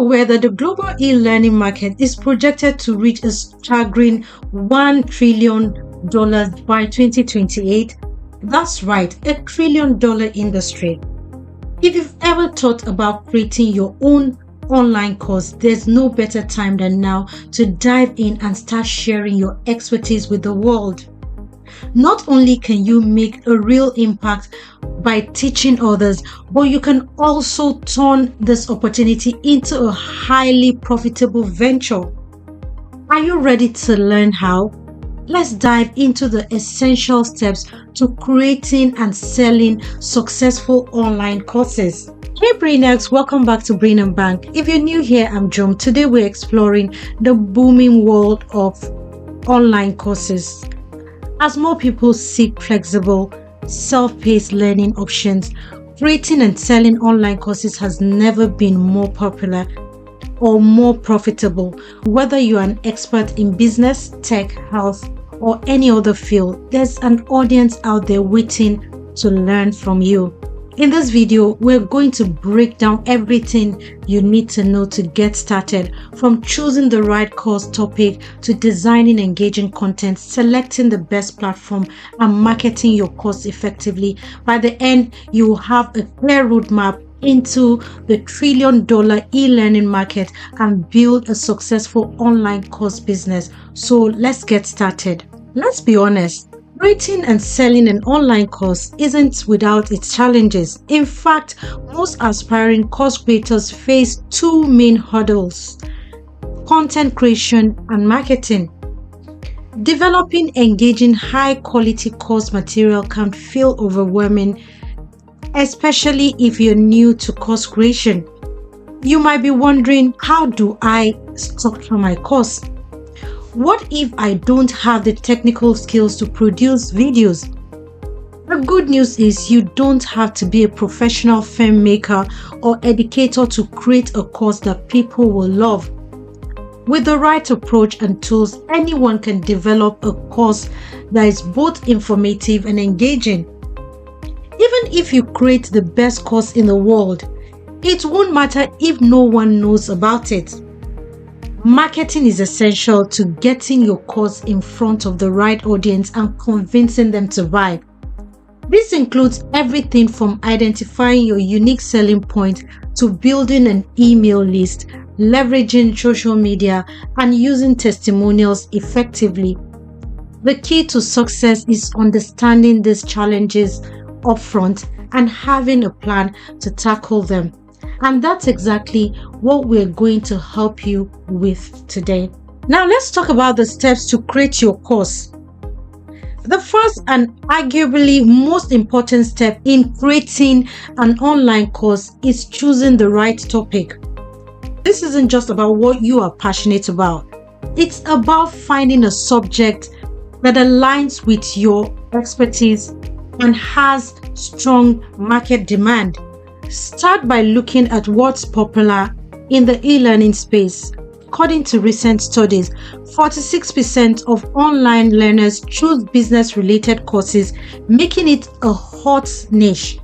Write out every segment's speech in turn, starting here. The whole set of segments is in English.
aware that the global e-learning market is projected to reach a staggering $1 trillion by 2028? That's right, $1 trillion industry. If you've ever thought about creating your own online course, there's no better time than now to dive in and start sharing your expertise with the world. Not only can you make a real impact by teaching others, but you can also turn this opportunity into a highly profitable venture. Are you ready to learn how? Let's dive into the essential steps to creating and selling successful online courses. Hey Brainiacs, welcome back to Brain and Bank. If you're new here, I'm Jom. Today we're exploring the booming world of online courses. As more people seek flexible, self-paced learning options, creating and selling online courses has never been more popular or more profitable. Whether you're an expert in business, tech, health, or any other field, there's an audience out there waiting to learn from you. In this video, we're going to break down everything you need to know to get started, from choosing the right course topic to designing engaging content, selecting the best platform, and marketing your course effectively. By the end, you will have a clear roadmap into the $1 trillion e-learning market and build a successful online course business. So let's get started. Let's be honest. Creating and selling an online course isn't without its challenges. In fact, most aspiring course creators face two main hurdles: content creation and marketing. Developing engaging, high-quality course material can feel overwhelming, especially if you're new to course creation. You might be wondering, how do I structure my course? What if I don't have the technical skills to produce videos? The good news is you don't have to be a professional filmmaker or educator to create a course that people will love. With the right approach and tools, anyone can develop a course that is both informative and engaging. Even if you create the best course in the world, it won't matter if no one knows about it. Marketing is essential to getting your course in front of the right audience and convincing them to buy. This includes everything from identifying your unique selling point to building an email list, leveraging social media, and using testimonials effectively. The key to success is understanding these challenges upfront and having a plan to tackle them. And that's exactly what we're going to help you with today. Now let's talk about the steps to create your course. The first and arguably most important step in creating an online course is choosing the right topic. This isn't just about what you are passionate about. It's about finding a subject that aligns with your expertise and has strong market demand. Start by looking at what's popular in the e-learning space. According to recent studies, 46% of online learners choose business-related courses, making it a hot niche.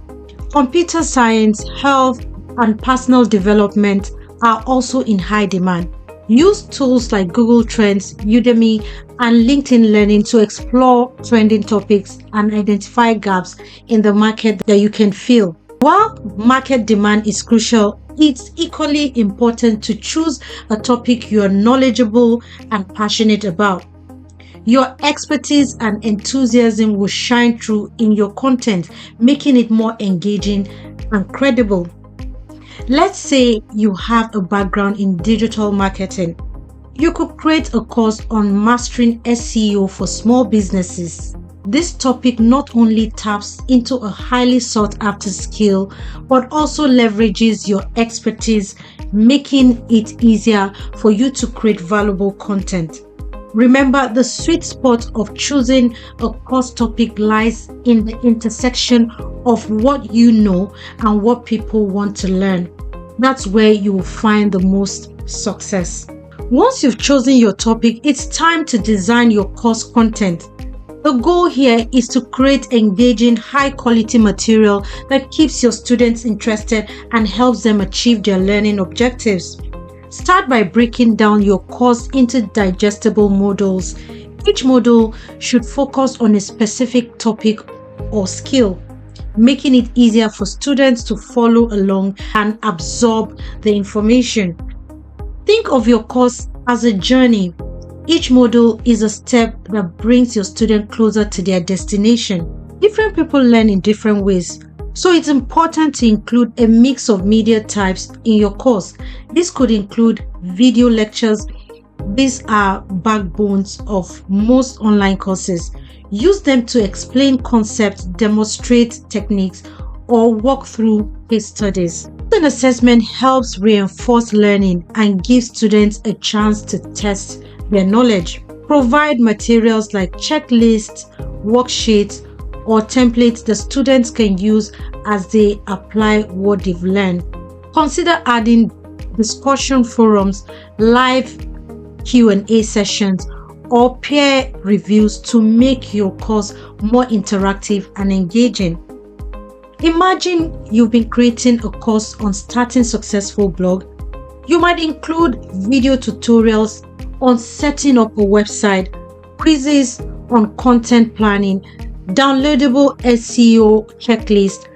Computer science, health, and personal development are also in high demand. Use tools like Google Trends, Udemy, and LinkedIn Learning to explore trending topics and identify gaps in the market that you can fill. While market demand is crucial, it's equally important to choose a topic you are knowledgeable and passionate about. Your expertise and enthusiasm will shine through in your content, making it more engaging and credible. Let's say you have a background in digital marketing. You could create a course on mastering SEO for small businesses. This topic not only taps into a highly sought-after skill, but also leverages your expertise, making it easier for you to create valuable content. Remember, the sweet spot of choosing a course topic lies in the intersection of what you know and what people want to learn. That's where you will find the most success. Once you've chosen your topic, it's time to design your course content. The goal here is to create engaging, high-quality material that keeps your students interested and helps them achieve their learning objectives. Start by breaking down your course into digestible modules. Each module should focus on a specific topic or skill, making it easier for students to follow along and absorb the information. Think of your course as a journey. Each module is a step that brings your student closer to their destination. Different people learn in different ways, so it's important to include a mix of media types in your course. This could include video lectures. These are backbones of most online courses. Use them to explain concepts, demonstrate techniques, or walk through case studies. An assessment helps reinforce learning and gives students a chance to test their knowledge. Provide materials like checklists, worksheets, or templates the students can use as they apply what they've learned. Consider adding discussion forums, live Q&A sessions, or peer reviews to make your course more interactive and engaging. Imagine you've been creating a course on starting successful blog. You might include video tutorials on setting up a website, quizzes on content planning, downloadable SEO checklist,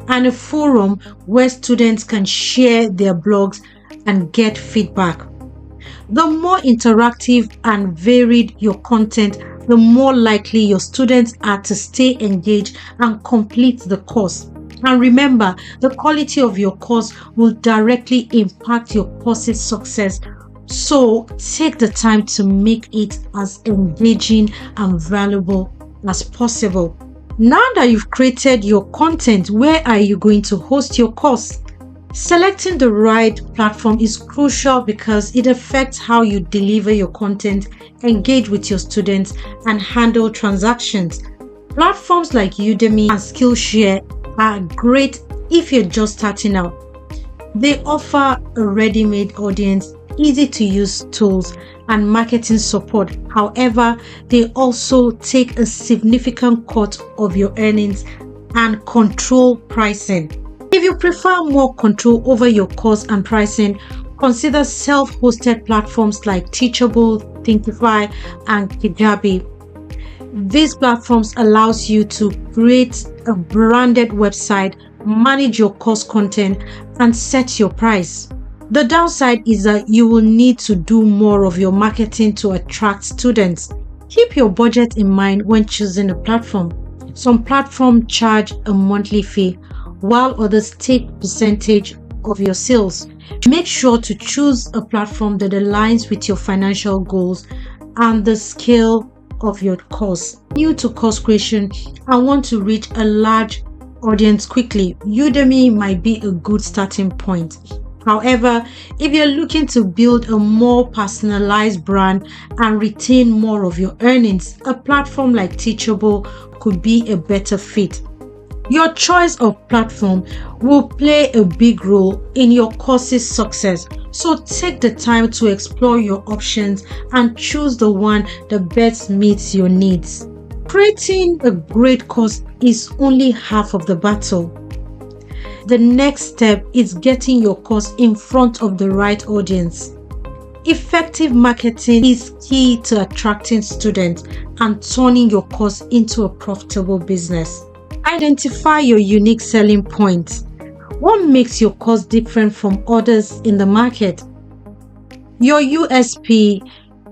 and a forum where students can share their blogs and get feedback. The more interactive and varied your content, the more likely your students are to stay engaged and complete the course. And remember, the quality of your course will directly impact your course's success. So take the time to make it as engaging and valuable as possible. Now that you've created your content, where are you going to host your course? Selecting the right platform is crucial because it affects how you deliver your content, engage with your students, and handle transactions. Platforms like Udemy and Skillshare are great if you're just starting out. They offer a ready-made audience, easy-to-use tools, and marketing support. However, they also take a significant cut of your earnings and control pricing. If you prefer more control over your course and pricing, consider self-hosted platforms like Teachable, Thinkific, and Teachable. These platforms allows you to create a branded website, manage your course content, and set your price. The downside is that you will need to do more of your marketing to attract students. Keep your budget in mind when choosing a platform. Some platforms charge a monthly fee, while others take percentage of your sales. Make sure to choose a platform that aligns with your financial goals and the scale of your course. New to course creation and want to reach a large audience quickly, Udemy might be a good starting point. However, if you're looking to build a more personalized brand and retain more of your earnings, a platform like Teachable could be a better fit. Your choice of platform will play a big role in your course's success, so take the time to explore your options and choose the one that best meets your needs. Creating a great course is only half of the battle. The next step is getting your course in front of the right audience. Effective marketing is key to attracting students and turning your course into a profitable business. Identify your unique selling points. What makes your course different from others in the market? Your USP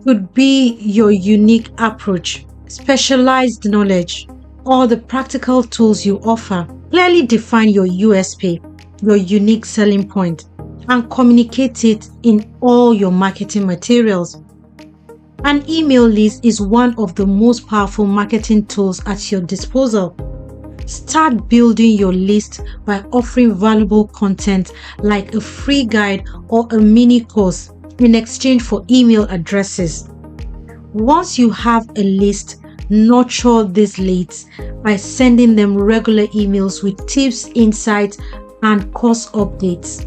could be your unique approach, specialized knowledge, or the practical tools you offer. Clearly define your USP, your unique selling point, and communicate it in all your marketing materials. An email list is one of the most powerful marketing tools at your disposal. Start building your list by offering valuable content like a free guide or a mini course in exchange for email addresses. Once you have a list, nurture these leads by sending them regular emails with tips, insights, and course updates.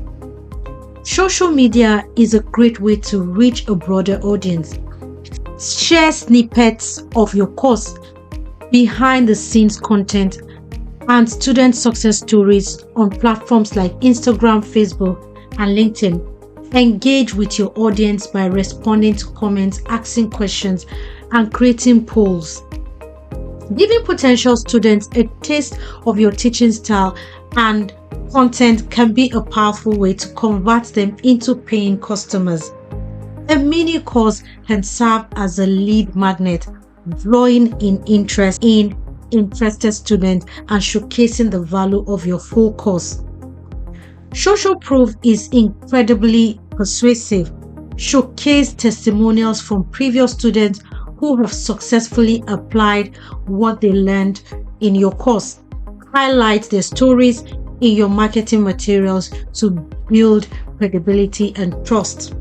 Social media is a great way to reach a broader audience. Share snippets of your course, behind the scenes content, and student success stories on platforms like Instagram, Facebook, and LinkedIn. Engage with your audience by responding to comments, asking questions, and creating polls. Giving potential students a taste of your teaching style and content can be a powerful way to convert them into paying customers. A mini course can serve as a lead magnet, drawing in interest in interested students and showcasing the value of your full course. Social proof is incredibly persuasive. Showcase testimonials from previous students who have successfully applied what they learned in your course. Highlight their stories in your marketing materials to build credibility and trust.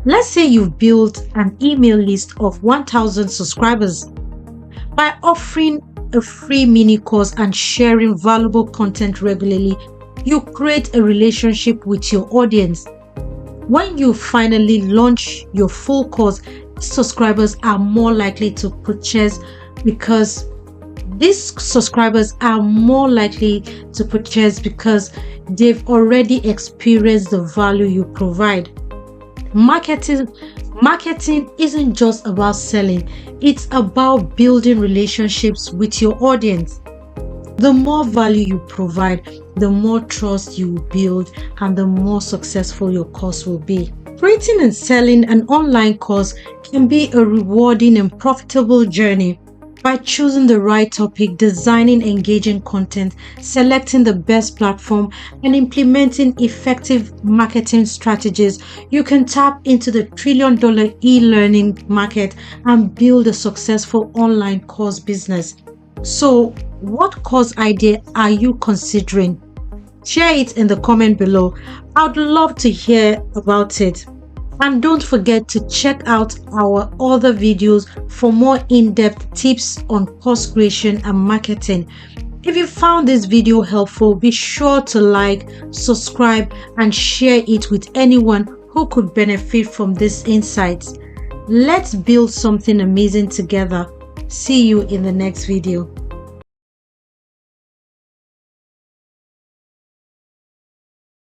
Let's say you've built an email list of 1,000 subscribers. By offering a free mini course and sharing valuable content regularly, you create a relationship with your audience. When you finally launch your full course, subscribers are more likely to purchase because they've already experienced the value you provide. Marketing isn't just about selling, it's about building relationships with your audience. The more value you provide, the more trust you will build, and the more successful your course will be. Creating and selling an online course can be a rewarding and profitable journey. By choosing the right topic, designing engaging content, selecting the best platform, and implementing effective marketing strategies, you can tap into the trillion-dollar e-learning market and build a successful online course business. So, what course idea are you considering? Share it in the comment below. I'd love to hear about it. And don't forget to check out our other videos for more in-depth tips on course creation and marketing. If you found this video helpful, be sure to like, subscribe, and share it with anyone who could benefit from these insights. Let's build something amazing together. See you in the next video.